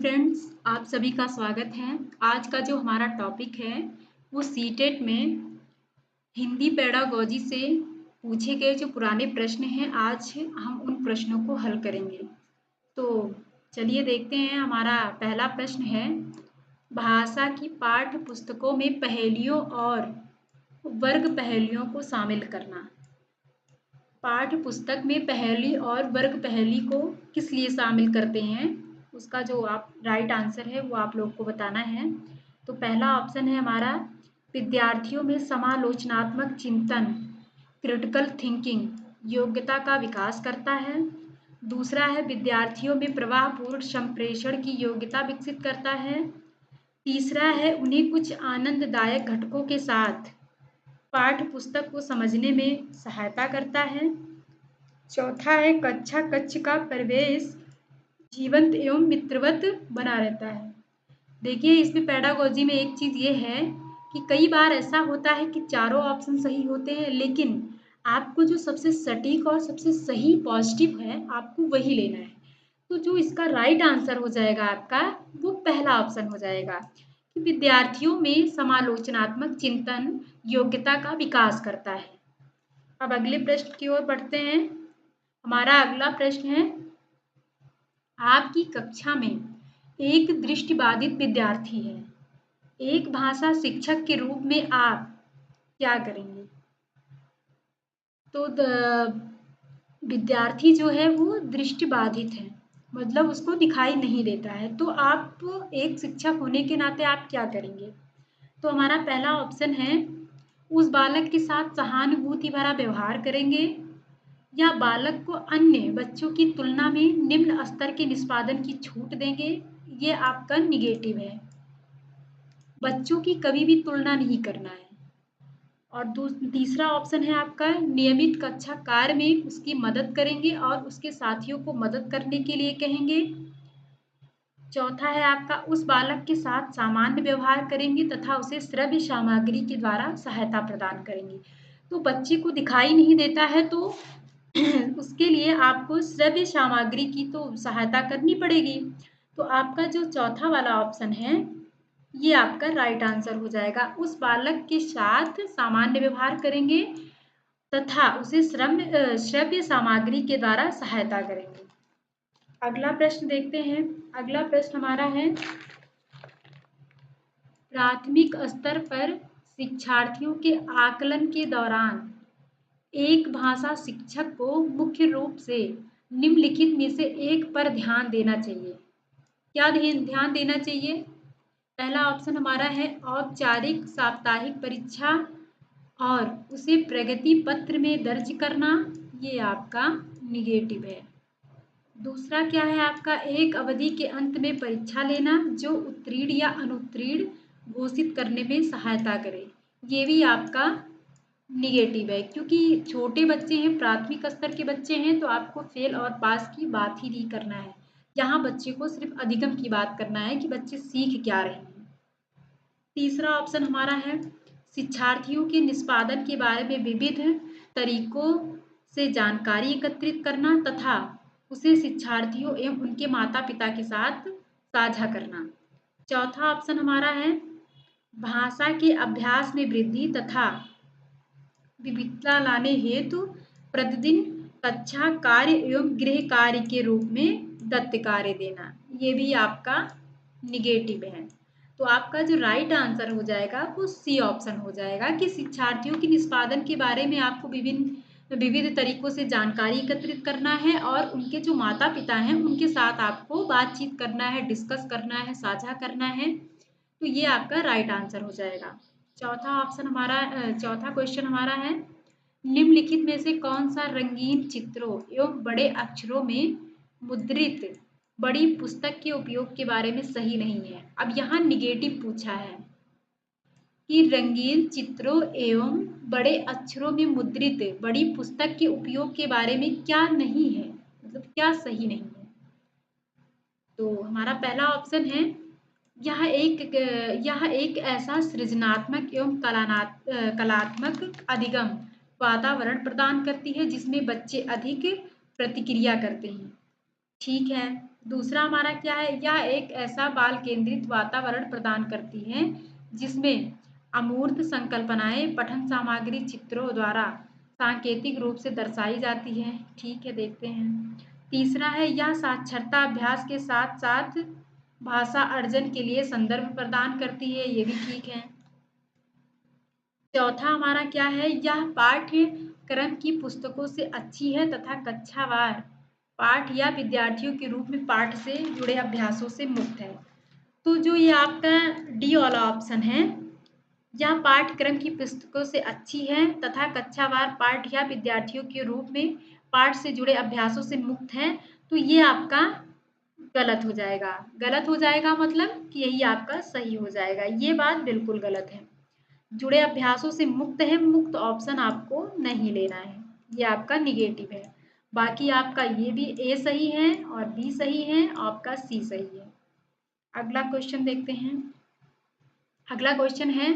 Friends, आप सभी का स्वागत है। आज का जो हमारा टॉपिक है वो सीटेट में हिंदी पेडागोजी से पूछे गए जो पुराने प्रश्न हैं, आज हम उन प्रश्नों को हल करेंगे। तो चलिए देखते हैं। हमारा पहला प्रश्न है, भाषा की पाठ्य पुस्तकों में पहेलियों और वर्ग पहेलियों को शामिल करना। पाठ्य पुस्तक में पहेली और वर्ग पहेली को किस लिए शामिल करते हैं, उसका जो आप राइट आंसर है वो आप लोग को बताना है। तो पहला ऑप्शन है हमारा, विद्यार्थियों में समालोचनात्मक चिंतन क्रिटिकल थिंकिंग योग्यता का विकास करता है। दूसरा है, विद्यार्थियों में प्रवाहपूर्ण संप्रेषण की योग्यता विकसित करता है। तीसरा है, उन्हें कुछ आनंददायक घटकों के साथ पाठ्य पुस्तक को समझने में सहायता करता है। चौथा है, कक्षा कक्ष का परिवेश जीवंत एवं मित्रवत बना रहता है। देखिए, इसमें पेडागोजी में एक चीज़ ये है कि कई बार ऐसा होता है कि चारों ऑप्शन सही होते हैं, लेकिन आपको जो सबसे सटीक और सबसे सही पॉजिटिव है आपको वही लेना है। तो जो इसका राइट आंसर हो जाएगा आपका, वो पहला ऑप्शन हो जाएगा कि विद्यार्थियों में समालोचनात्मक चिंतन योग्यता का विकास करता है। अब अगले प्रश्न की ओर बढ़ते हैं। हमारा अगला प्रश्न है, आपकी कक्षा में एक दृष्टिबाधित विद्यार्थी है। एक भाषा शिक्षक के रूप में आप क्या करेंगे? तो विद्यार्थी जो है वो दृष्टिबाधित है, मतलब उसको दिखाई नहीं देता है। तो आप एक शिक्षक होने के नाते आप क्या करेंगे? तो हमारा पहला ऑप्शन है, उस बालक के साथ सहानुभूति भरा व्यवहार करेंगे, या बालक को अन्य बच्चों की तुलना में निम्न स्तर के निष्पादन की छूट देंगे। ये आपका निगेटिव है। बच्चों की कभी भी तुलना नहीं करना है। और तीसरा ऑप्शन है आपका, नियमित कक्षा कार्य में उसकी मदद करेंगे और उसके साथियों को मदद करने के लिए कहेंगे। चौथा है आपका, उस बालक के साथ सामान्य व्यवहार करेंगे तथा उसे श्रव्य सामग्री के द्वारा सहायता प्रदान करेंगे। तो बच्चे को दिखाई नहीं देता है तो उसके लिए आपको श्रव्य सामग्री की तो सहायता करनी पड़ेगी। तो आपका जो चौथा वाला ऑप्शन है ये आपका राइट आंसर हो जाएगा। उस बालक के साथ सामान्य व्यवहार करेंगे तथा उसे श्रव्य सामग्री के द्वारा सहायता करेंगे। अगला प्रश्न देखते हैं। अगला प्रश्न हमारा है, प्राथमिक स्तर पर शिक्षार्थियों के आकलन के दौरान एक भाषा शिक्षक को मुख्य रूप से निम्नलिखित में से एक पर ध्यान देना चाहिए। क्या ध्यान देना चाहिए? पहला ऑप्शन हमारा है, औपचारिक साप्ताहिक परीक्षा और उसे प्रगति पत्र में दर्ज करना। ये आपका निगेटिव है। दूसरा क्या है आपका, एक अवधि के अंत में परीक्षा लेना जो उत्तीर्ण या अनुत्तीर्ण घोषित करने में सहायता करे। ये भी आपका निगेटिव है, क्योंकि छोटे बच्चे हैं, प्राथमिक स्तर के बच्चे हैं, तो आपको फेल और पास की बात ही नहीं करना है। यहाँ बच्चे को सिर्फ अधिगम की बात करना है कि बच्चे सीख क्या रहे हैं। तीसरा ऑप्शन हमारा है, शिक्षार्थियों के निष्पादन के बारे में विविध तरीकों से जानकारी एकत्रित करना तथा उसे शिक्षार्थियों एवं उनके माता पिता के साथ साझा करना। चौथा ऑप्शन हमारा है, भाषा के अभ्यास में वृद्धि तथा विविधता लाने हेतु प्रतिदिन कक्षा कार्य एवं गृह कार्य के रूप में दत्त कार्य देना। ये भी आपका निगेटिव है। तो आपका जो राइट आंसर हो जाएगा वो सी ऑप्शन हो जाएगा कि शिक्षार्थियों के निष्पादन के बारे में आपको विविध तरीकों से जानकारी एकत्रित करना है और उनके जो माता पिता हैं उनके साथ आपको बातचीत करना है, डिस्कस करना है, साझा करना है। तो ये आपका राइट आंसर हो जाएगा। चौथा क्वेश्चन हमारा है, निम्नलिखित में से कौन सा रंगीन चित्रों एवं बड़े अक्षरों में मुद्रित बड़ी पुस्तक के उपयोग के बारे में सही नहीं है। अब यहाँ निगेटिव पूछा है कि रंगीन चित्रों एवं बड़े अक्षरों में मुद्रित बड़ी पुस्तक के उपयोग के बारे में क्या नहीं है, मतलब क्या सही नहीं है। तो हमारा पहला ऑप्शन है, यह एक ऐसा सृजनात्मक एवं कलात्मक अधिगम वातावरण प्रदान करती है जिसमें बच्चे अधिक प्रतिक्रिया करते हैं। ठीक है, दूसरा हमारा क्या है, यह एक ऐसा बाल केंद्रित वातावरण प्रदान करती है जिसमें अमूर्त संकल्पनाएं पठन सामग्री चित्रों द्वारा सांकेतिक रूप से दर्शाई जाती है। ठीक है, देखते हैं। तीसरा है, यह साक्षरता अभ्यास के साथ साथ भाषा अर्जन के लिए संदर्भ प्रदान करती है। ये भी ठीक है। चौथा हमारा क्या है, यह पाठ्यक्रम की पुस्तकों से अच्छी है तथा कक्षावार पाठ या विद्यार्थियों के रूप में पाठ से जुड़े अभ्यासों से मुक्त है। तो जो ये आपका डी वाला ऑप्शन है, यह पाठ्यक्रम की पुस्तकों से अच्छी है तथा कक्षावार पाठ या विद्यार्थियों के रूप में पाठ से जुड़े अभ्यासों से मुक्त है, तो ये आपका गलत हो जाएगा। गलत हो जाएगा मतलब कि यही आपका सही हो जाएगा। ये बात बिल्कुल गलत है। जुड़े अभ्यासों से मुक्त है, मुक्त ऑप्शन आपको नहीं लेना है, ये आपका निगेटिव है। बाकी आपका ये भी ए सही है और बी सही है, आपका सी सही है। अगला क्वेश्चन देखते हैं। अगला क्वेश्चन है,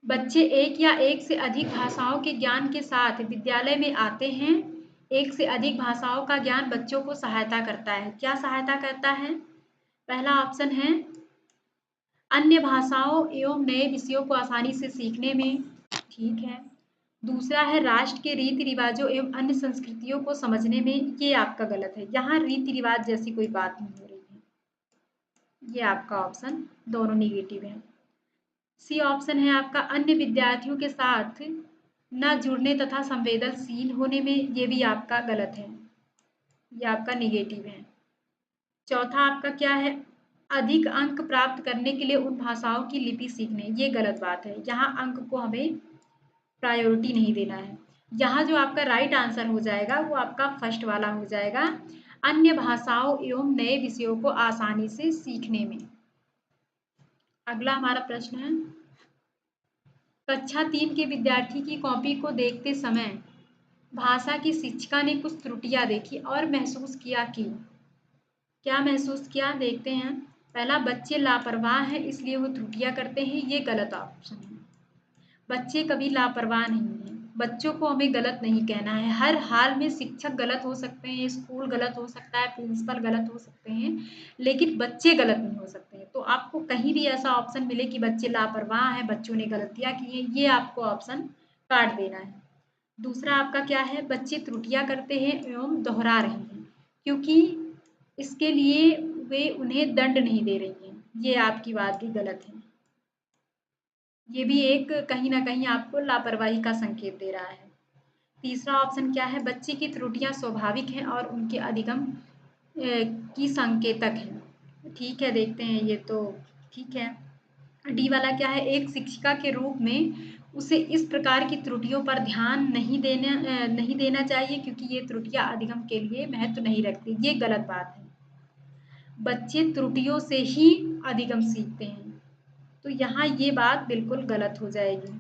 बच्चे एक या एक से अधिक भाषाओं के ज्ञान के साथ विद्यालय में आते हैं। एक से अधिक भाषाओं का ज्ञान बच्चों को सहायता करता है। क्या सहायता करता है? पहला ऑप्शन है अन्य भाषाओं एवं नए विषयों को आसानी से सीखने में। ठीक है। दूसरा है राष्ट्र के रीति रिवाजों एवं अन्य संस्कृतियों को समझने में। ये आपका गलत है, यहाँ रीति रिवाज जैसी कोई बात नहीं हो रही है। ये आपका ऑप्शन दोनों निगेटिव है। सी ऑप्शन है आपका अन्य विद्यार्थियों के साथ न जुड़ने तथा संवेदनशील होने में। ये भी आपका गलत है, ये आपका निगेटिव है। चौथा आपका क्या है, अधिक अंक प्राप्त करने के लिए उन भाषाओं की लिपि सीखने। ये गलत बात है, यहाँ अंक को हमें प्रायोरिटी नहीं देना है। यहाँ जो आपका राइट आंसर हो जाएगा वो आपका फर्स्ट वाला हो जाएगा, अन्य भाषाओं एवं नए विषयों को आसानी से सीखने में। अगला हमारा प्रश्न है, कक्षा 3 के विद्यार्थी की कॉपी को देखते समय भाषा की शिक्षिका ने कुछ त्रुटियां देखी और महसूस किया कि। क्या महसूस किया, देखते हैं। पहला, बच्चे लापरवाह हैं इसलिए वो त्रुटियां करते हैं। ये गलत ऑप्शन है। बच्चे कभी लापरवाह नहीं हैं। बच्चों को हमें गलत नहीं कहना है। हर हाल में शिक्षक गलत हो सकते हैं, स्कूल गलत हो सकता है, प्रिंसिपल गलत हो सकते हैं, लेकिन बच्चे गलत नहीं हो सकते हैं। तो आपको कहीं भी ऐसा ऑप्शन मिले कि बच्चे लापरवाह हैं, बच्चों ने गलतियां की हैं, ये आपको ऑप्शन काट देना है। दूसरा आपका क्या है, बच्चे त्रुटियां करते हैं एवं दोहरा रहे हैं क्योंकि इसके लिए वे उन्हें दंड नहीं दे रही हैं। ये आपकी बात भी गलत है। ये भी एक कहीं ना कहीं आपको लापरवाही का संकेत दे रहा है। तीसरा ऑप्शन क्या है, बच्चे की त्रुटियां स्वाभाविक हैं और उनके अधिगम की संकेतक हैं। ठीक है, देखते हैं। ये तो ठीक है। डी वाला क्या है, एक शिक्षिका के रूप में उसे इस प्रकार की त्रुटियों पर ध्यान नहीं देना चाहिए क्योंकि ये त्रुटियां अधिगम के लिए महत्व नहीं रखती। ये गलत बात है। बच्चे त्रुटियों से ही अधिगम सीखते हैं, तो यहाँ ये बात बिल्कुल गलत हो जाएगी।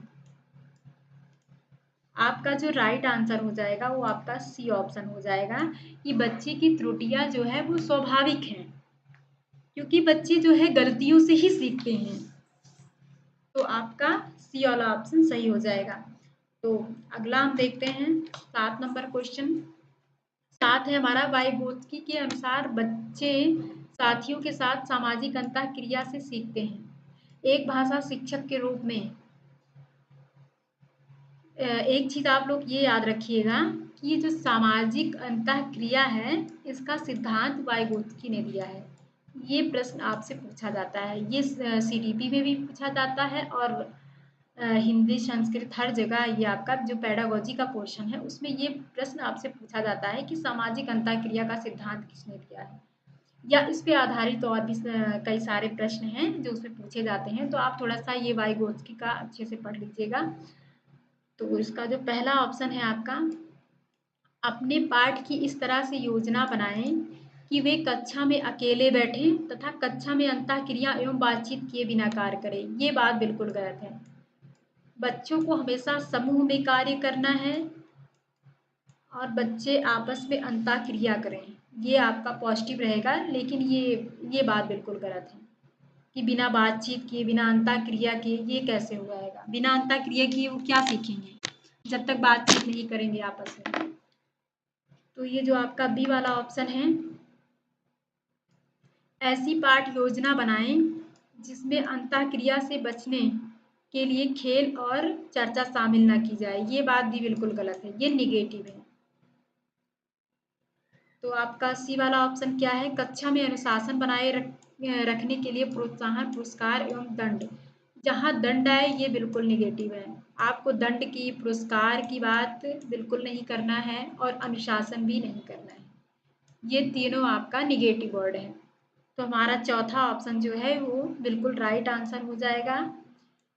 आपका जो राइट आंसर हो जाएगा वो आपका सी ऑप्शन हो जाएगा कि बच्चे की त्रुटियां जो है वो स्वाभाविक हैं क्योंकि बच्चे जो है गलतियों से ही सीखते हैं। तो आपका सी वाला ऑप्शन सही हो जाएगा। तो अगला हम देखते हैं 7 नंबर क्वेश्चन। 7 है हमारा, वाइगोत्स्की के अनुसार बच्चे साथियों के साथ सामाजिक अंतःक्रिया से सीखते हैं। एक भाषा शिक्षक के रूप में एक चीज आप लोग ये याद रखिएगा कि ये जो सामाजिक अंतःक्रिया है इसका सिद्धांत वाइगोत्स्की ने दिया है। ये प्रश्न आपसे पूछा जाता है, ये सीडीपी में भी पूछा जाता है और हिंदी संस्कृत हर जगह ये आपका जो पेडागोजी का पोर्शन है उसमें ये प्रश्न आपसे पूछा जाता है कि सामाजिक अंतःक्रिया का सिद्धांत किसने दिया है, या इस पे आधारित और भी कई सारे प्रश्न हैं जो उसमें पूछे जाते हैं। तो आप थोड़ा सा ये वाइगोत्स्की का अच्छे से पढ़ लीजिएगा। तो इसका जो पहला ऑप्शन है आपका, अपने पाठ की इस तरह से योजना बनाएं कि वे कक्षा में अकेले बैठें तथा कक्षा में अंतःक्रिया एवं बातचीत किए बिना कार्य करें। ये बात बिल्कुल गलत है। बच्चों को हमेशा समूह में कार्य करना है और बच्चे आपस में अंतःक्रिया करें, ये आपका पॉजिटिव रहेगा। लेकिन ये बात बिल्कुल गलत है कि बिना बातचीत किए बिना अंतःक्रिया किए ये कैसे हो जाएगा। बिना अंतःक्रिया किए वो क्या सीखेंगे जब तक बातचीत नहीं करेंगे आपस में। तो ये जो आपका बी वाला ऑप्शन है ऐसी पाठ योजना बनाएं जिसमें अंतःक्रिया से बचने के लिए खेल और चर्चा शामिल ना की जाए। ये बात भी बिल्कुल गलत है, ये निगेटिव है। तो आपका सी वाला ऑप्शन क्या है? कक्षा में अनुशासन बनाए रखने के लिए प्रोत्साहन, पुरस्कार एवं दंड। जहाँ दंड आए ये बिल्कुल निगेटिव है। आपको दंड की, पुरस्कार की बात बिल्कुल नहीं करना है और अनुशासन भी नहीं करना है। ये तीनों आपका निगेटिव वर्ड है। तो हमारा चौथा ऑप्शन जो है वो बिल्कुल राइट आंसर हो जाएगा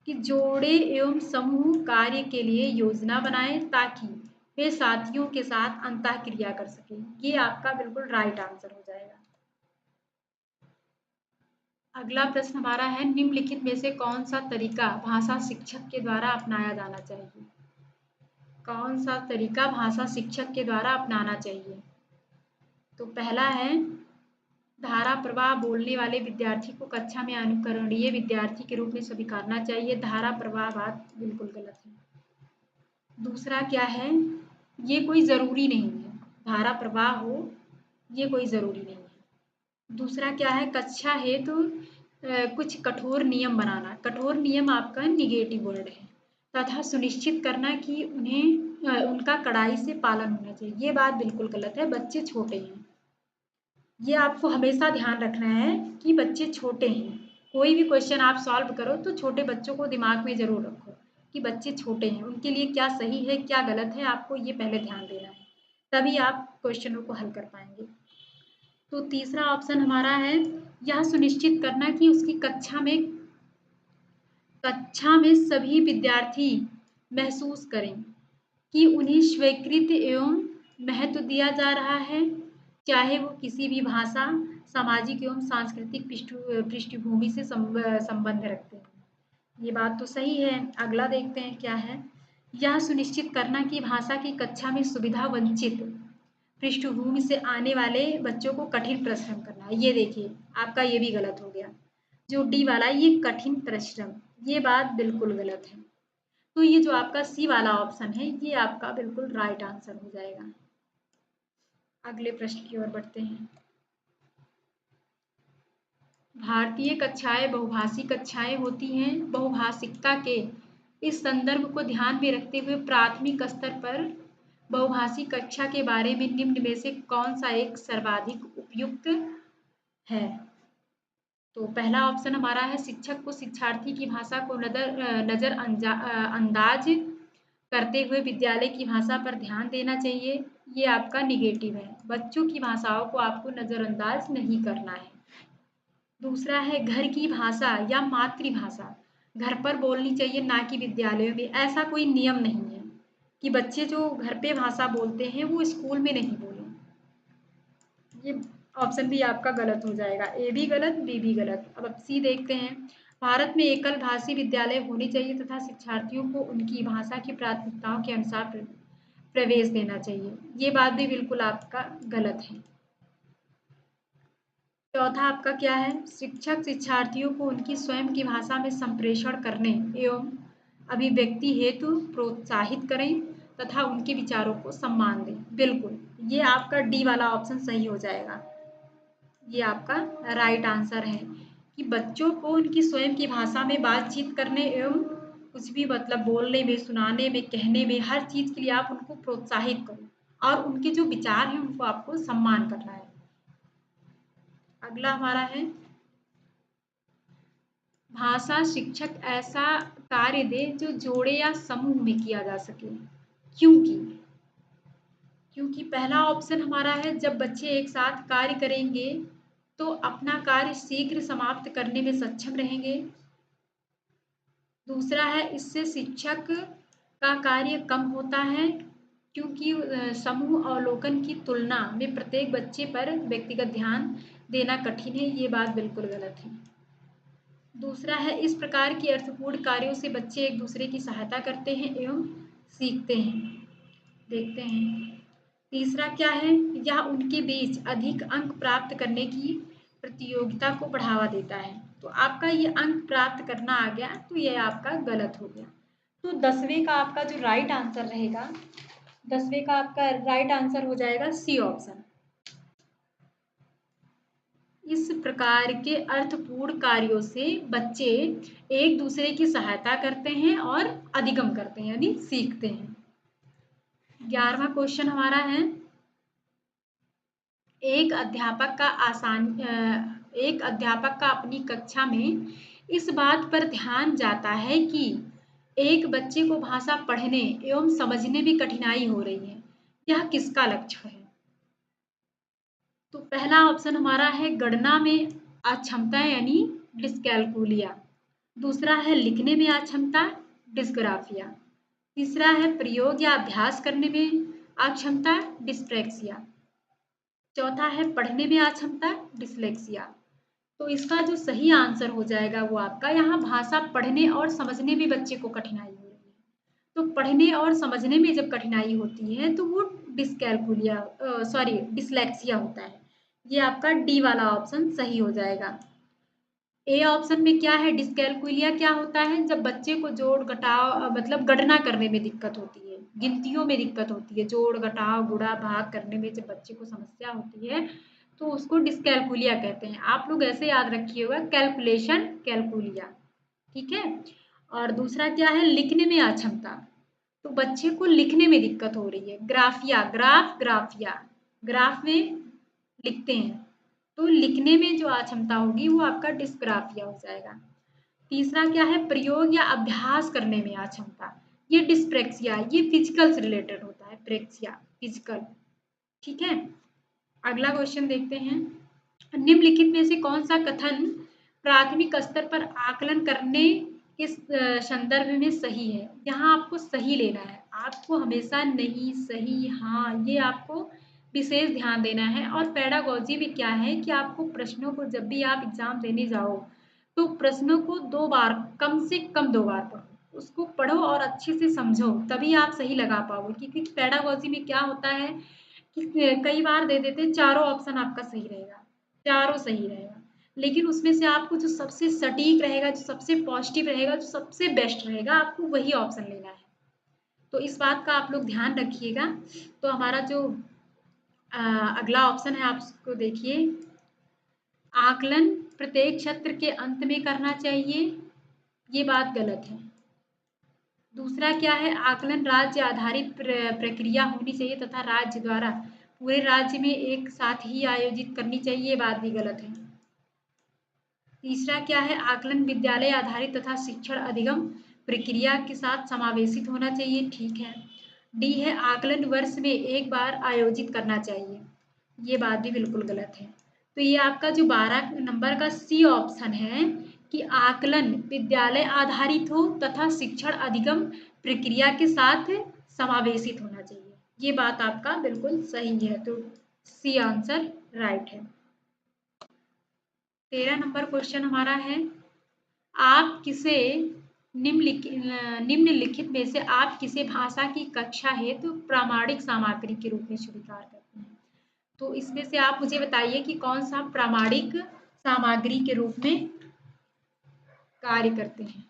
कि जोड़े एवं समूह कार्य के लिए योजना बनाएं ताकि वे साथियों के साथ अंतःक्रिया कर सकें। ये आपका बिल्कुल राइट आंसर हो जाएगा। अगला प्रश्न हमारा है, निम्नलिखित में से कौन सा तरीका भाषा शिक्षक के द्वारा अपनाया जाना चाहिए? कौन सा तरीका भाषा शिक्षक के द्वारा अपनाना चाहिए? तो पहला है, धारा प्रवाह बोलने वाले विद्यार्थी को कक्षा में अनुकरणीय विद्यार्थी के रूप में स्वीकारना चाहिए। धारा प्रवाह बात बिल्कुल गलत है। दूसरा क्या है, ये कोई ज़रूरी नहीं है, धारा प्रवाह हो ये कोई ज़रूरी नहीं है। दूसरा क्या है, कक्षा हेतु कुछ कठोर नियम बनाना। कठोर नियम आपका निगेटिव वर्ड है। तथा सुनिश्चित करना कि उन्हें उनका कड़ाई से पालन होना चाहिए। ये बात बिल्कुल गलत है, बच्चे छोटे हैं। ये आपको हमेशा ध्यान रखना है कि बच्चे छोटे हैं। कोई भी क्वेश्चन आप सॉल्व करो तो छोटे बच्चों को दिमाग में ज़रूर रखो कि बच्चे छोटे हैं, उनके लिए क्या सही है क्या गलत है, आपको ये पहले ध्यान देना है, तभी आप क्वेश्चनों को हल कर पाएंगे। तो तीसरा ऑप्शन हमारा है, यह सुनिश्चित करना कि उसकी कक्षा में सभी विद्यार्थी महसूस करें कि उन्हें स्वीकृत एवं महत्व दिया जा रहा है, चाहे वो किसी भी भाषा, सामाजिक एवं सांस्कृतिक पृष्ठभूमि से संबंध रखते हैं। ये बात तो सही है। अगला देखते हैं क्या है, यह सुनिश्चित करना कि भाषा की कक्षा में सुविधा वंचित पृष्ठभूमि से आने वाले बच्चों को कठिन परिश्रम करना है। ये देखिए आपका ये भी गलत हो गया, जो डी वाला ये कठिन परिश्रम, ये बात बिल्कुल गलत है। तो ये जो आपका सी वाला ऑप्शन है ये आपका बिल्कुल राइट आंसर हो जाएगा। अगले प्रश्न की ओर बढ़ते हैं। भारतीय कक्षाएं बहुभाषी कक्षाएं होती हैं। बहुभाषिकता के इस संदर्भ को ध्यान में रखते हुए प्राथमिक स्तर पर बहुभाषी कक्षा के बारे में निम्न में से कौन सा एक सर्वाधिक उपयुक्त है? तो पहला ऑप्शन हमारा है, शिक्षक को शिक्षार्थी की भाषा को नजरअंदाज करते हुए विद्यालय की भाषा पर ध्यान देना चाहिए। ये आपका निगेटिव है, बच्चों की भाषाओं को आपको नजरअंदाज नहीं करना है। दूसरा है, घर की भाषा या मातृभाषा घर पर बोलनी चाहिए ना कि विद्यालयों में। ऐसा कोई नियम नहीं है कि बच्चे जो घर पे भाषा बोलते हैं वो स्कूल में नहीं बोलें। ये ऑप्शन भी आपका गलत हो जाएगा, ए भी गलत बी भी गलत। अब सी देखते हैं, भारत में एकल भाषी विद्यालय होने चाहिए तथा शिक्षार्थियों को उनकी भाषा की प्राथमिकताओं के अनुसार प्रवेश देना चाहिए। ये बात भी बिल्कुल आपका गलत है। चौथा आपका क्या है, शिक्षक शिक्षार्थियों को उनकी स्वयं की भाषा में संप्रेषण करने एवं अभिव्यक्ति हेतु प्रोत्साहित करें तथा उनके विचारों को सम्मान दें। बिल्कुल ये आपका डी वाला ऑप्शन सही हो जाएगा। ये आपका राइट आंसर है कि बच्चों को उनकी स्वयं की भाषा में बातचीत करने एवं कुछ भी मतलब बोलने में, सुनाने में, कहने में, हर चीज़ के लिए आप उनको प्रोत्साहित करो और उनके जो विचार हैं उनको आपको सम्मान करना है। अगला हमारा है, भाषा शिक्षक ऐसा कार्य दे जो जोड़े या समूह में किया जा सके। क्योंकि पहला ऑप्शन हमारा है, जब बच्चे एक साथ कार्य करेंगे तो अपना कार्य शीघ्र समाप्त करने में सक्षम रहेंगे। दूसरा है, इससे शिक्षक का कार्य कम होता है क्योंकि समूह अवलोकन की तुलना में प्रत्येक बच्चे पर व्यक्तिगत ध्यान देना कठिन है। ये बात बिल्कुल गलत है। दूसरा है, इस प्रकार की अर्थपूर्ण कार्यों से बच्चे एक दूसरे की सहायता करते हैं एवं सीखते हैं। देखते हैं तीसरा क्या है, यह उनके बीच अधिक अंक प्राप्त करने की प्रतियोगिता को बढ़ावा देता है। तो आपका ये अंक प्राप्त करना आ गया तो ये आपका गलत हो गया। तो 10वें का आपका जो राइट आंसर रहेगा, 10वें का आपका राइट आंसर हो जाएगा सी ऑप्शन। इस प्रकार के अर्थपूर्ण कार्यों से बच्चे एक दूसरे की सहायता करते हैं और अधिगम करते हैं यानी सीखते हैं। 11वां क्वेश्चन हमारा है, एक अध्यापक का अपनी कक्षा में इस बात पर ध्यान जाता है कि एक बच्चे को भाषा पढ़ने एवं समझने में कठिनाई हो रही है। यह किसका लक्ष्य है? तो पहला ऑप्शन हमारा है गणना में अक्षमता यानी डिस्कैलकुलिया। दूसरा है लिखने में अक्षमता, डिस्ग्राफिया। तीसरा है प्रयोग या अभ्यास करने में अक्षमता, डिस्प्रेक्सिया। चौथा है पढ़ने में अक्षमता, डिसलेक्सिया। तो इसका जो सही आंसर हो जाएगा वो आपका, यहाँ भाषा पढ़ने और समझने में बच्चे को कठिनाई हो रही है। तो पढ़ने और समझने में जब कठिनाई होती है तो वो डिसलेक्सिया होता है। ये आपका डी वाला ऑप्शन सही हो जाएगा। ए ऑप्शन में क्या है, डिस्कैलकुलिया क्या होता है, जब बच्चे को जोड़ घटाव मतलब गणना करने में दिक्कत होती है, गिनतियों में दिक्कत होती है, जोड़ घटाव गुणा भाग करने में जब बच्चे को समस्या होती है तो उसको डिस्कैलकुलिया कहते हैं। आप लोग ऐसे याद रखिएगा, कैलकुलेशन कैलकुलिया, ठीक है। और दूसरा क्या है, लिखने में अक्षमता, तो बच्चे को लिखने में दिक्कत हो रही है, ग्राफिया, ग्राफ में लिखते हैं तो लिखने में जो अक्षमता होगी वो आपका डिस्ग्राफिया हो जाएगा। तीसरा क्या है, प्रयोग या अभ्यास करने में अक्षमता, ये डिस्प्रेक्सिया, ये फिजिकल से रिलेटेड होता है, प्रेक्सिया फिजिकल, ठीक है। अगला क्वेश्चन देखते हैं, निम्नलिखित में से कौन सा कथन प्राथमिक स्तर पर आकलन करने के संदर्भ में सही है? यहाँ आपको सही लेना है, आपको हमेशा नहीं, सही, हाँ, ये आपको विशेष ध्यान देना है। और पेडागोजी में क्या है कि आपको प्रश्नों को जब भी आप एग्जाम देने जाओ तो प्रश्नों को 2 बार, कम से कम 2 बार पढ़ो, उसको पढ़ो और अच्छे से समझो, तभी आप सही लगा पाओगे। क्योंकि पेडागोजी में क्या होता है कि कई बार दे देते हैं चारों ऑप्शन आपका सही रहेगा, चारों सही रहेगा, लेकिन उसमें से आपको जो सबसे सटीक रहेगा, जो सबसे पॉजिटिव रहेगा, जो सबसे बेस्ट रहेगा, आपको वही ऑप्शन लेना है। तो इस बात का आप लोग ध्यान रखिएगा। तो हमारा जो अगला ऑप्शन है आप उसको देखिए, आकलन प्रत्येक सत्र के अंत में करना चाहिए, ये बात गलत है। दूसरा क्या है, आकलन राज्य आधारित प्रक्रिया होनी चाहिए तथा राज्य द्वारा पूरे राज्य में एक साथ ही आयोजित करनी चाहिए, ये बात भी गलत है। तीसरा क्या है, आकलन विद्यालय आधारित तथा शिक्षण अधिगम प्रक्रिया के साथ समावेशित होना चाहिए, ठीक है। डी है, आकलन वर्ष में एक बार आयोजित करना चाहिए, ये बात भी बिल्कुल गलत है। तो ये आपका जो 12 नंबर का सी ऑप्शन है कि आकलन विद्यालय आधारित हो तथा शिक्षण अधिगम प्रक्रिया के साथ समावेशित होना चाहिए, ये बात आपका बिल्कुल सही है। तो सी आंसर राइट है। 13 नंबर क्वेश्चन हमारा है, आप किसे निम्नलिखित में से आप किसे भाषा की कक्षा हेतु तो प्रामाणिक सामग्री के रूप में स्वीकार करते हैं? तो इसमें से आप मुझे बताइए कि कौन सा प्रामाणिक सामग्री के रूप में कार्य करते हैं।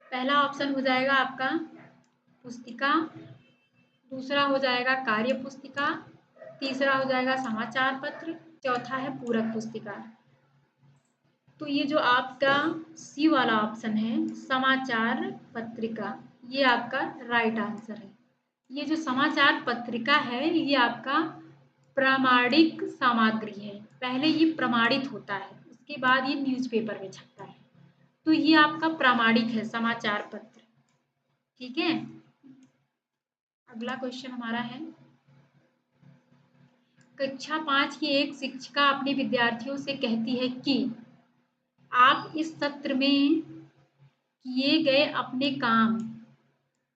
पहला ऑप्शन हो जाएगा आपका पुस्तिका, दूसरा हो जाएगा कार्य पुस्तिका, तीसरा हो जाएगा समाचार पत्र, चौथा है पूरक पुस्तिका। तो ये जो आपका सी वाला ऑप्शन है समाचार पत्रिका, ये आपका राइट आंसर है। ये जो समाचार पत्रिका है ये आपका प्रामाणिक सामग्री है, पहले ये प्रमाणित होता है उसके बाद ये न्यूज़पेपर में छपता है, तो ये आपका प्रामाणिक है समाचार पत्र, ठीक है। अगला क्वेश्चन हमारा है, कक्षा 5 की एक शिक्षिका अपने विद्यार्थियों से कहती है कि आप इस सत्र में किए गए अपने काम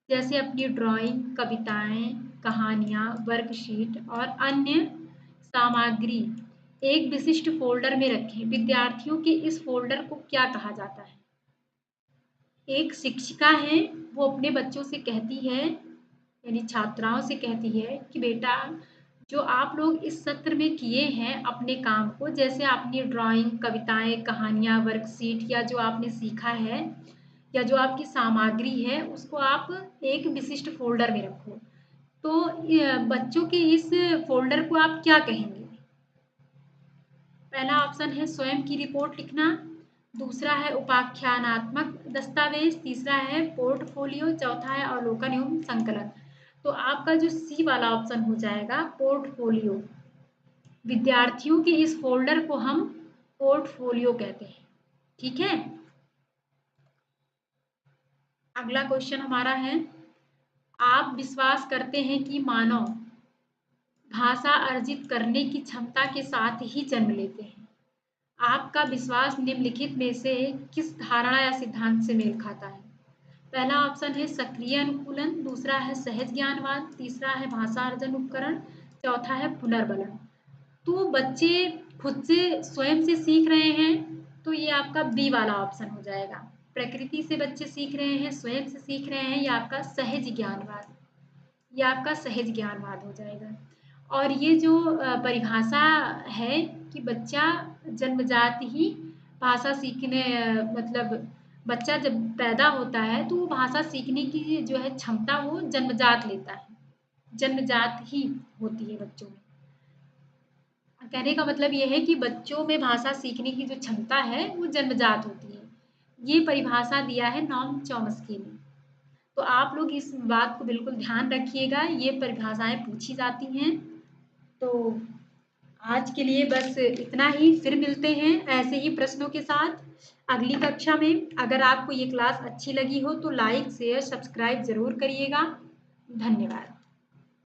जैसे अपनी ड्राइंग, कविताएं, कहानियां, वर्कशीट और अन्य सामग्री एक विशिष्ट फोल्डर में रखें। विद्यार्थियों के इस फोल्डर को क्या कहा जाता है? एक शिक्षिका है वो अपने बच्चों से कहती है, यानी छात्राओं से कहती है कि बेटा जो आप लोग इस सत्र में किए हैं अपने काम को, जैसे आपने ड्राइंग, कविताएं, कहानियां, वर्कशीट या जो आपने सीखा है या जो आपकी सामग्री है उसको आप एक विशिष्ट फोल्डर में रखो। तो बच्चों के इस फोल्डर को आप क्या कहेंगे? पहला ऑप्शन है स्वयं की रिपोर्ट लिखना, दूसरा है उपाख्यानात्मक दस्तावेज, तीसरा है पोर्टफोलियो, चौथा है अवलोकन एवं संकलन। तो आपका जो सी वाला ऑप्शन हो जाएगा पोर्टफोलियो। विद्यार्थियों के इस फोल्डर को हम पोर्टफोलियो कहते हैं। ठीक है, अगला क्वेश्चन हमारा है, आप विश्वास करते हैं कि मानव भाषा अर्जित करने की क्षमता के साथ ही जन्म लेते हैं? आपका विश्वास निम्नलिखित में से किस धारणा या सिद्धांत से मेल खाता है? पहला ऑप्शन है सक्रिय अनुकूलन, दूसरा है सहज ज्ञानवाद, तीसरा है भाषा अर्जन उपकरण, चौथा है पुनर्बलन। तो बच्चे खुद से स्वयं से सीख रहे हैं, तो ये आपका बी वाला ऑप्शन हो जाएगा। प्रकृति से बच्चे सीख रहे हैं, स्वयं से सीख रहे हैं, ये आपका सहज ज्ञानवाद, ये आपका सहज ज्ञानवाद हो जाएगा। और ये जो परिभाषा है कि बच्चा जन्मजात ही भाषा सीखने मतलब बच्चा जब पैदा होता है तो वो भाषा सीखने की जो है क्षमता वो जन्मजात लेता है, जन्मजात ही होती है बच्चों में। कहने का मतलब ये है कि बच्चों में भाषा सीखने की जो क्षमता है वो जन्मजात होती है। ये परिभाषा दिया है नॉम चॉम्स्की ने। तो आप लोग इस बात को बिल्कुल ध्यान रखिएगा, ये परिभाषाएं पूछी जाती हैं। तो आज के लिए बस इतना ही, फिर मिलते हैं ऐसे ही प्रश्नों के साथ अगली कक्षा में। अगर आपको ये क्लास अच्छी लगी हो तो लाइक शेयर सब्सक्राइब जरूर करिएगा। धन्यवाद।